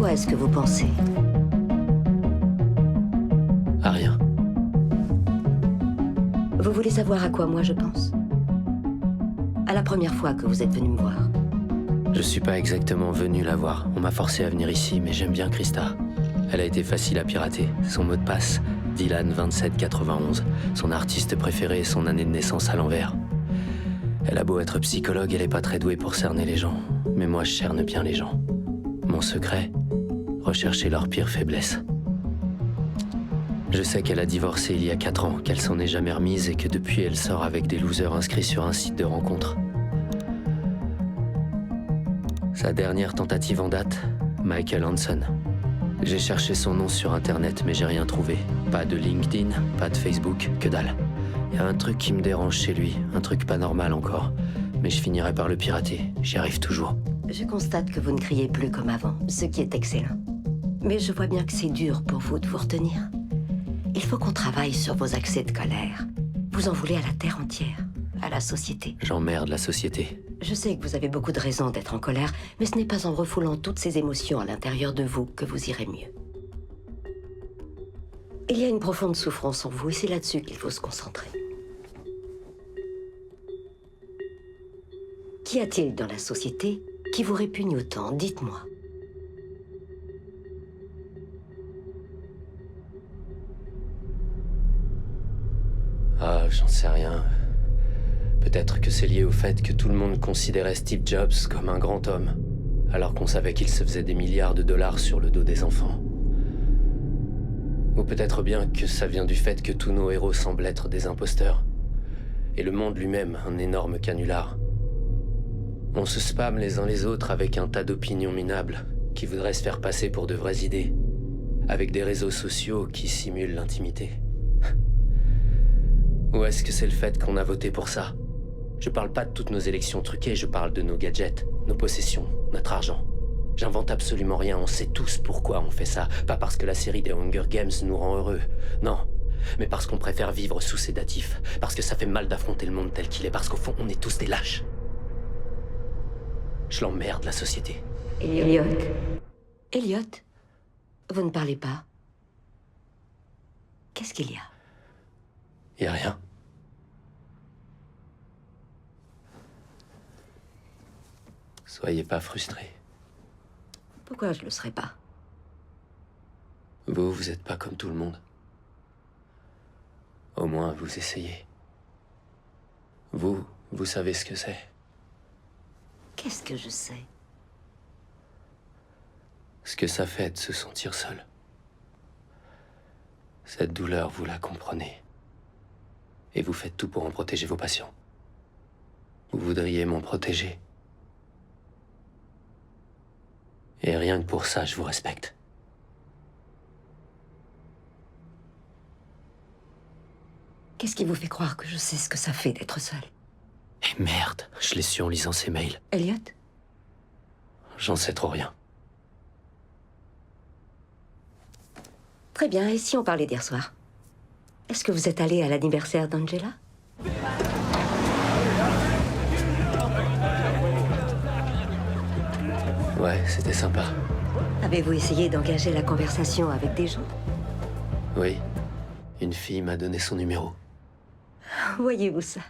quoi est-ce que vous pensez? À rien. Vous voulez savoir à quoi moi je pense? À la première fois que vous êtes venu me voir. Je suis pas exactement venu la voir. On m'a forcé à venir ici, mais j'aime bien Krista. Elle a été facile à pirater. Son mot de passe, Dylan2791. Son artiste préféré et son année de naissance à l'envers. Elle a beau être psychologue, elle est pas très douée pour cerner les gens. Mais moi, je cerne bien les gens. Mon secret, rechercher leur pire faiblesse. Je sais qu'elle a divorcé il y a 4 ans, qu'elle s'en est jamais remise et que depuis, elle sort avec des losers inscrits sur un site de rencontre. Sa dernière tentative en date, Michael Hansen. J'ai cherché son nom sur internet, mais j'ai rien trouvé. Pas de LinkedIn, pas de Facebook, que dalle. Y a un truc qui me dérange chez lui, un truc pas normal encore. Mais je finirai par le pirater, j'y arrive toujours. Je constate que vous ne criez plus comme avant, ce qui est excellent. Mais je vois bien que c'est dur pour vous de vous retenir. Il faut qu'on travaille sur vos accès de colère. Vous en voulez à la terre entière, à la société. J'emmerde la société. Je sais que vous avez beaucoup de raisons d'être en colère, mais ce n'est pas en refoulant toutes ces émotions à l'intérieur de vous que vous irez mieux. Il y a une profonde souffrance en vous et c'est là-dessus qu'il faut se concentrer. Qu'y a-t-il dans la société qui vous répugne autant? Dites-moi. Ah, j'en sais rien. Peut-être que c'est lié au fait que tout le monde considérait Steve Jobs comme un grand homme, alors qu'on savait qu'il se faisait des milliards de dollars sur le dos des enfants. Ou peut-être bien que ça vient du fait que tous nos héros semblent être des imposteurs. Et le monde lui-même, un énorme canular. On se spamme les uns les autres avec un tas d'opinions minables qui voudraient se faire passer pour de vraies idées, avec des réseaux sociaux qui simulent l'intimité. Ou est-ce que c'est le fait qu'on a voté pour ça? Je parle pas de toutes nos élections truquées, je parle de nos gadgets, nos possessions, notre argent. J'invente absolument rien, on sait tous pourquoi on fait ça. Pas parce que la série des Hunger Games nous rend heureux, non. Mais parce qu'on préfère vivre sous sédatifs, parce que ça fait mal d'affronter le monde tel qu'il est, parce qu'au fond, on est tous des lâches. Je l'emmerde, la société. Elliot. Elliot, vous ne parlez pas. Qu'est-ce qu'il y a? Y a rien. Soyez pas frustrés. Pourquoi je le serais pas? Vous êtes pas comme tout le monde. Au moins, vous essayez. Vous savez ce que c'est. Qu'est-ce que je sais? Ce que ça fait de se sentir seul. Cette douleur, vous la comprenez. Et vous faites tout pour en protéger vos patients. Vous voudriez m'en protéger. Et rien que pour ça, je vous respecte. Qu'est-ce qui vous fait croire que je sais ce que ça fait d'être seul? Et merde, je l'ai su en lisant ces mails. Elliot? J'en sais trop rien. Très bien, et si on parlait d'hier soir? Est-ce que vous êtes allé à l'anniversaire d'Angela? Ouais, c'était sympa. Avez-vous essayé d'engager la conversation avec des gens? Oui, une fille m'a donné son numéro. Voyez-vous ça?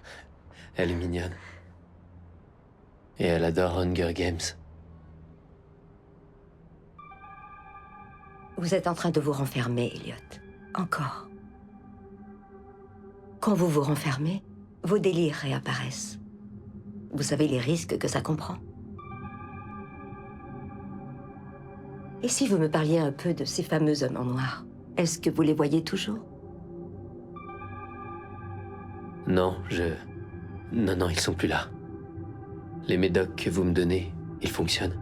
Elle est mignonne. Et elle adore Hunger Games. Vous êtes en train de vous renfermer, Elliot. Encore. Quand vous vous renfermez, vos délires réapparaissent. Vous savez les risques que ça comprend. Et si vous me parliez un peu de ces fameux hommes en noir, est-ce que vous les voyez toujours? Non, Non, ils sont plus là. Les médocs que vous me donnez, ils fonctionnent.